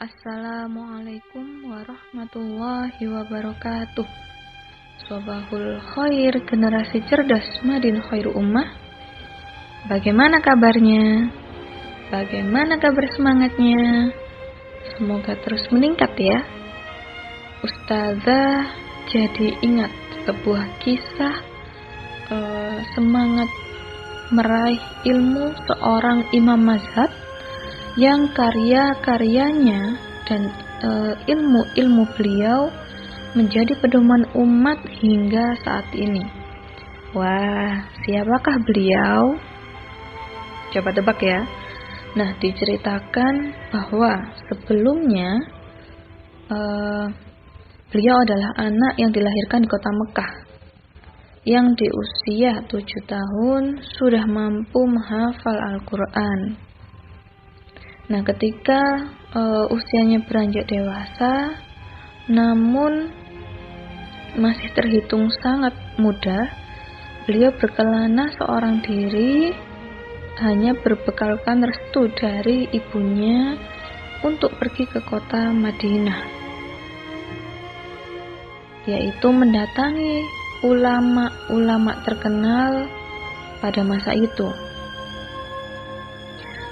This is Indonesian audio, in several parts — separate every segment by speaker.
Speaker 1: Assalamualaikum warahmatullahi wabarakatuh. Sobahul khair, generasi cerdas Madin khairu ummah. Bagaimana kabarnya? Bagaimana kabar semangatnya? Semoga terus meningkat ya. Ustazah jadi ingat sebuah kisah semangat meraih ilmu seorang imam mazhab yang karya-karyanya dan ilmu-ilmu beliau menjadi pedoman umat hingga saat ini. Wah, siapakah beliau? Coba tebak ya. Nah, diceritakan bahwa sebelumnya beliau adalah anak yang dilahirkan di kota Mekah, yang di usia 7 tahun sudah mampu menghafal Al-Quran. Nah, ketika usianya beranjak dewasa, namun masih terhitung sangat muda, beliau berkelana seorang diri, hanya berbekalkan restu dari ibunya untuk pergi ke kota Madinah, yaitu mendatangi ulama-ulama terkenal pada masa itu.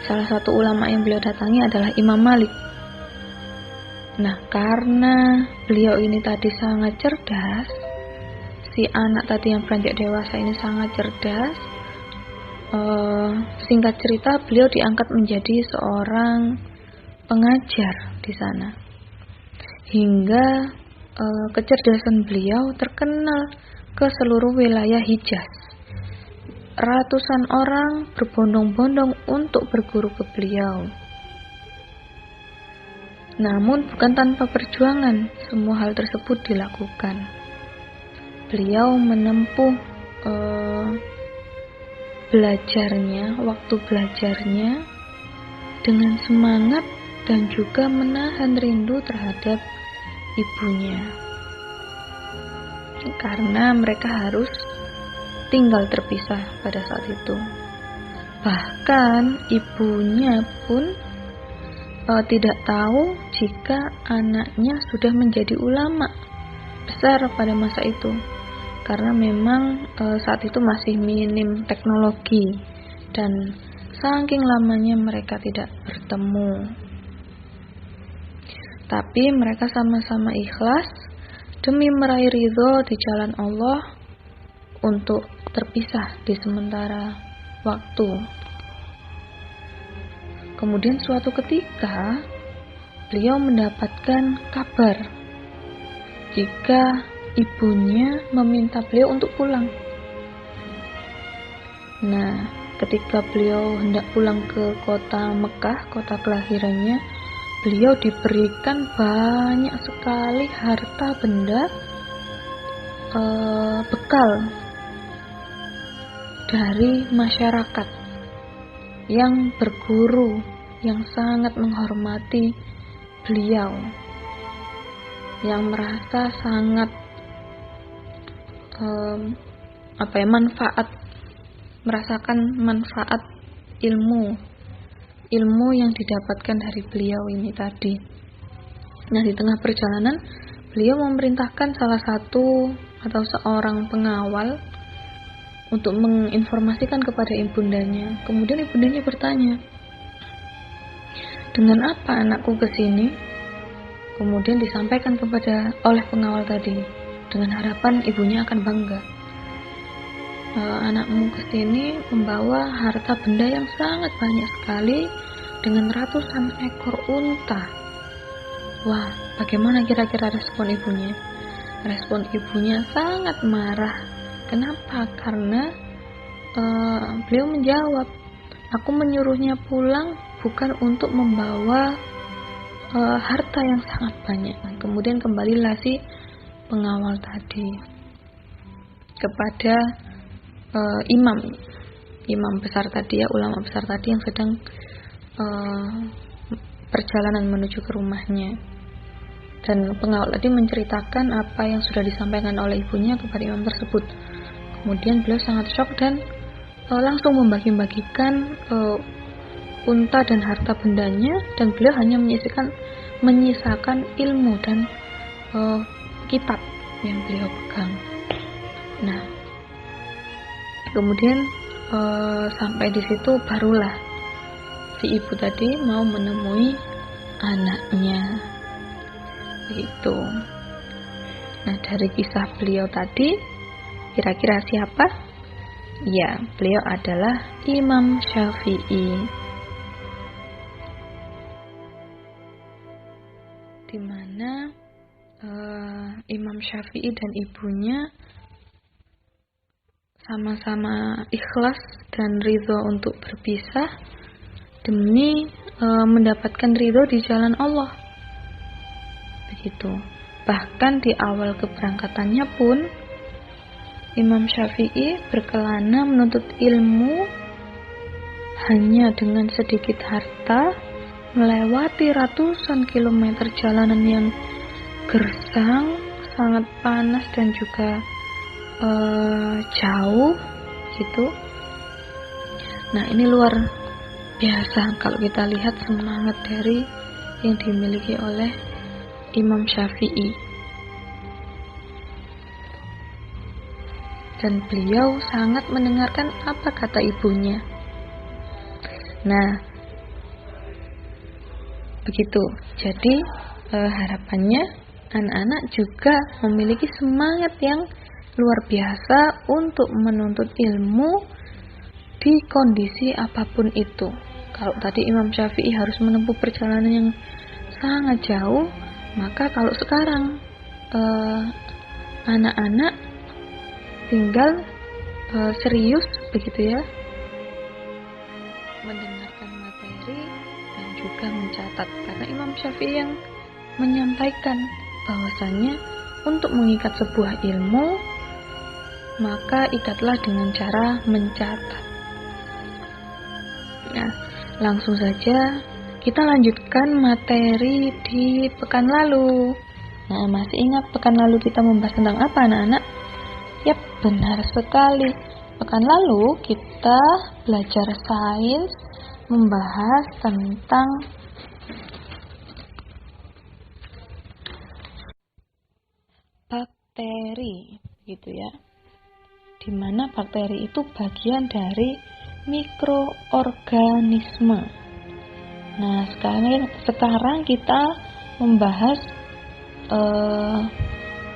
Speaker 1: Salah satu ulama yang beliau datangi adalah Imam Malik. Nah, karena beliau ini tadi sangat cerdas, si anak tadi yang beranjak dewasa ini sangat cerdas, singkat cerita beliau diangkat menjadi seorang pengajar di sana. Hingga kecerdasan beliau terkenal ke seluruh wilayah Hijaz. Ratusan orang berbondong-bondong untuk berguru ke beliau. Namun bukan tanpa perjuangan semua hal tersebut dilakukan. Beliau menempuh waktu belajarnya dengan semangat dan juga menahan rindu terhadap ibunya. Karena mereka harus tinggal terpisah pada saat itu. Bahkan ibunya pun tidak tahu jika anaknya sudah menjadi ulama besar pada masa itu, karena memang saat itu masih minim teknologi dan saking lamanya mereka tidak bertemu. Tapi mereka sama-sama ikhlas demi meraih ridho di jalan Allah untuk terpisah di sementara waktu. Kemudian suatu ketika beliau mendapatkan kabar jika ibunya meminta beliau untuk pulang. Nah, ketika beliau hendak pulang ke kota Mekah, kota kelahirannya, beliau diberikan banyak sekali harta benda bekal dari masyarakat yang berguru, yang sangat menghormati beliau, yang merasa sangat merasakan manfaat ilmu yang didapatkan dari beliau ini tadi. Nah, di tengah perjalanan beliau memerintahkan salah satu atau seorang pengawal untuk menginformasikan kepada ibundanya. Kemudian ibundanya bertanya, "Dengan apa anakku ke sini?" Kemudian disampaikan oleh pengawal tadi dengan harapan ibunya akan bangga. "Anakmu ke sini membawa harta benda yang sangat banyak sekali dengan ratusan ekor unta." Wah, bagaimana kira-kira respon ibunya? Respon ibunya sangat marah. Kenapa? Karena beliau menjawab, "Aku menyuruhnya pulang bukan untuk membawa harta yang sangat banyak." Kemudian kembalilah si pengawal tadi kepada imam besar tadi ya, ulama besar tadi yang sedang perjalanan menuju ke rumahnya. Dan pengawal tadi menceritakan apa yang sudah disampaikan oleh ibunya kepada imam tersebut. Kemudian beliau sangat shock dan langsung membagi-bagikan unta dan harta bendanya, dan beliau hanya menyisakan ilmu dan kitab yang beliau pegang. Nah, kemudian sampai di situ barulah si ibu tadi mau menemui anaknya, begitu. Nah, dari kisah beliau tadi, kira-kira siapa? Ya, beliau adalah Imam Syafi'i, di mana Imam Syafi'i dan ibunya sama-sama ikhlas dan ridho untuk berpisah demi mendapatkan ridho di jalan Allah. Begitu. Bahkan di awal keberangkatannya pun Imam Syafi'i berkelana menuntut ilmu hanya dengan sedikit harta, melewati ratusan kilometer jalanan yang gersang, sangat panas dan juga jauh gitu. Nah, ini luar biasa kalau kita lihat semangat dari yang dimiliki oleh Imam Syafi'i. Dan beliau sangat mendengarkan apa kata ibunya. Nah, begitu. Jadi harapannya anak-anak juga memiliki semangat yang luar biasa untuk menuntut ilmu di kondisi apapun itu. Kalau tadi Imam Syafi'i harus menempuh perjalanan yang sangat jauh, maka kalau sekarang anak-anak tinggal serius begitu ya, mendengarkan materi dan juga mencatat, karena Imam Syafi'i yang menyampaikan bahwasannya untuk mengikat sebuah ilmu maka ikatlah dengan cara mencatat. Nah, langsung saja kita lanjutkan materi di pekan lalu. Nah, masih ingat pekan lalu kita membahas tentang apa, anak-anak? Yap, benar sekali. Pekan lalu kita belajar sains, membahas tentang bakteri, gitu ya. Di mana bakteri itu bagian dari mikroorganisme. Nah, sekarang kita membahas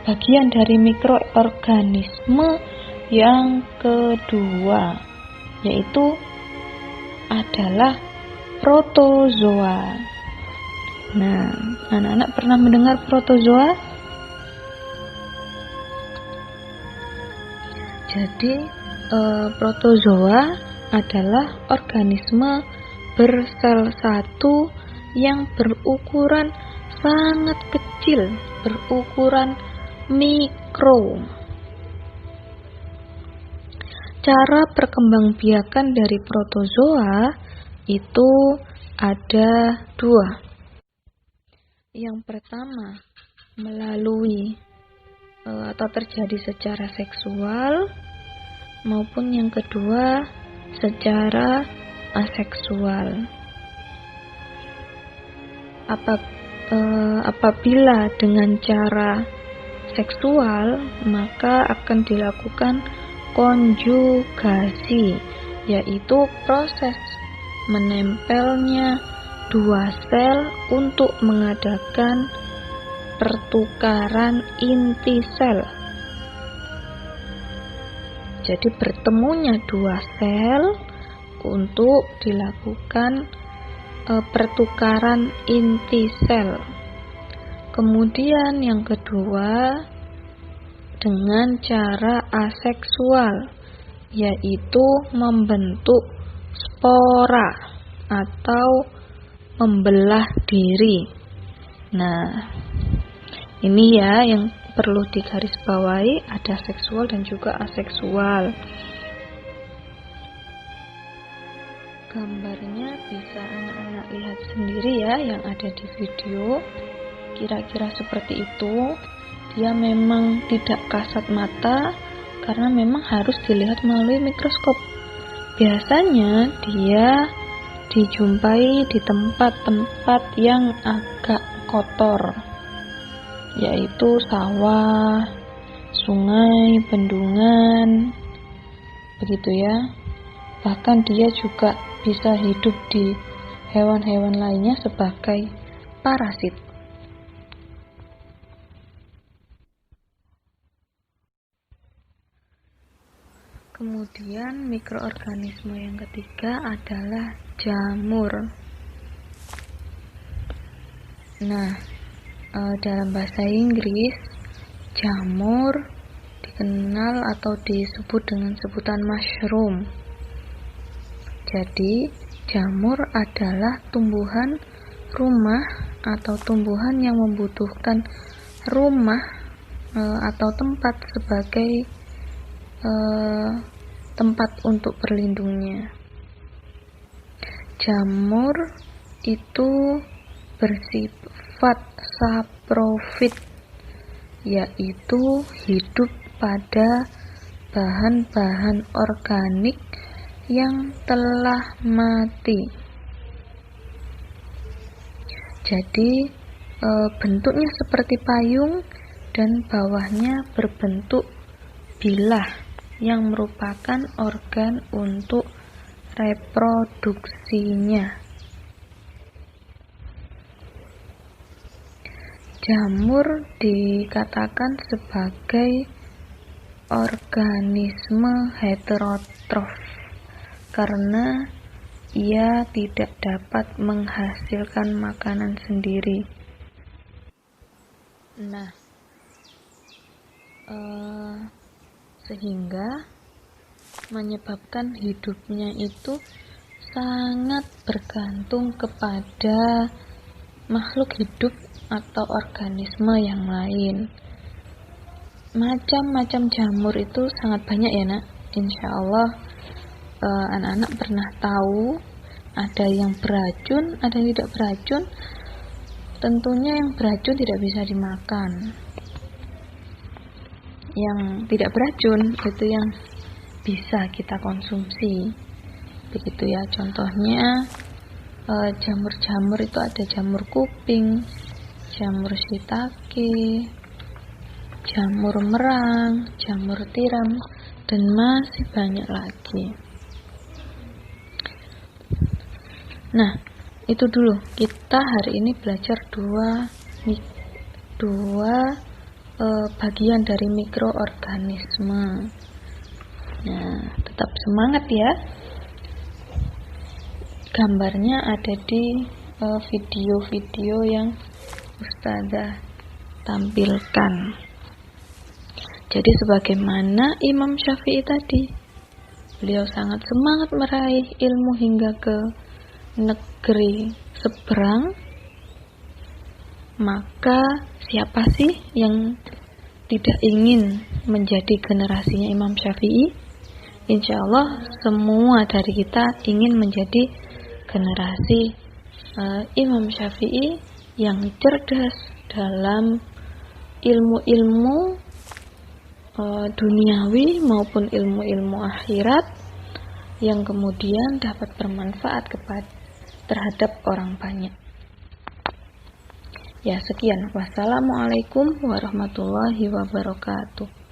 Speaker 1: bagian dari mikroorganisme yang kedua, yaitu adalah protozoa. Nah, anak-anak pernah mendengar protozoa? Jadi, protozoa adalah organisme bersel satu yang berukuran sangat kecil, berukuran mikro. Cara perkembangbiakan dari protozoa itu ada dua. Yang pertama, melalui atau terjadi secara seksual, maupun yang kedua secara aseksual. Apabila dengan cara seksual, maka akan dilakukan konjugasi, yaitu proses menempelnya dua sel untuk mengadakan pertukaran inti sel. Jadi bertemunya dua sel untuk dilakukan pertukaran inti sel. Kemudian yang kedua dengan cara aseksual, yaitu membentuk spora atau membelah diri. Nah, ini ya yang perlu digarisbawahi, ada seksual dan juga aseksual. Gambarnya bisa anak-anak lihat sendiri ya yang ada di video. Kira-kira seperti itu. Dia memang tidak kasat mata karena memang harus dilihat melalui mikroskop. Biasanya dia dijumpai di tempat-tempat yang agak kotor, yaitu sawah, sungai, bendungan, begitu ya. Bahkan dia juga bisa hidup di hewan-hewan lainnya sebagai parasit. Kemudian mikroorganisme yang ketiga adalah jamur. Nah, dalam bahasa Inggris, jamur dikenal atau disebut dengan sebutan mushroom. Jadi, jamur adalah tumbuhan rumah atau tumbuhan yang membutuhkan rumah atau tempat sebagai tempat untuk berlindungnya. Jamur itu bersifat saprofit, yaitu hidup pada bahan-bahan organik yang telah mati. Jadi bentuknya seperti payung dan bawahnya berbentuk bilah yang merupakan organ untuk reproduksinya. Jamur dikatakan sebagai organisme heterotrof karena ia tidak dapat menghasilkan makanan sendiri. Nah, sehingga menyebabkan hidupnya itu sangat bergantung kepada makhluk hidup atau organisme yang lain. Macam-macam jamur itu sangat banyak ya nak. Insya Allah anak-anak pernah tahu ada yang beracun, ada yang tidak beracun. Tentunya yang beracun tidak bisa dimakan. Yang tidak beracun itu yang bisa kita konsumsi, begitu ya. Contohnya jamur-jamur itu ada jamur kuping, jamur shiitake, jamur merang, jamur tiram, dan masih banyak lagi. Nah, itu dulu kita hari ini belajar dua bagian dari mikroorganisme. Nah, tetap semangat ya. Gambarnya ada di video-video yang Ustazah tampilkan. Jadi sebagaimana Imam Syafi'i tadi, beliau sangat semangat meraih ilmu hingga ke negeri seberang. Maka siapa sih yang tidak ingin menjadi generasinya Imam Syafi'i? Insya Allah semua dari kita ingin menjadi generasi Imam Syafi'i yang cerdas dalam ilmu-ilmu duniawi maupun ilmu-ilmu akhirat, yang kemudian dapat bermanfaat terhadap orang banyak. Ya, sekian. Wassalamualaikum warahmatullahi wabarakatuh.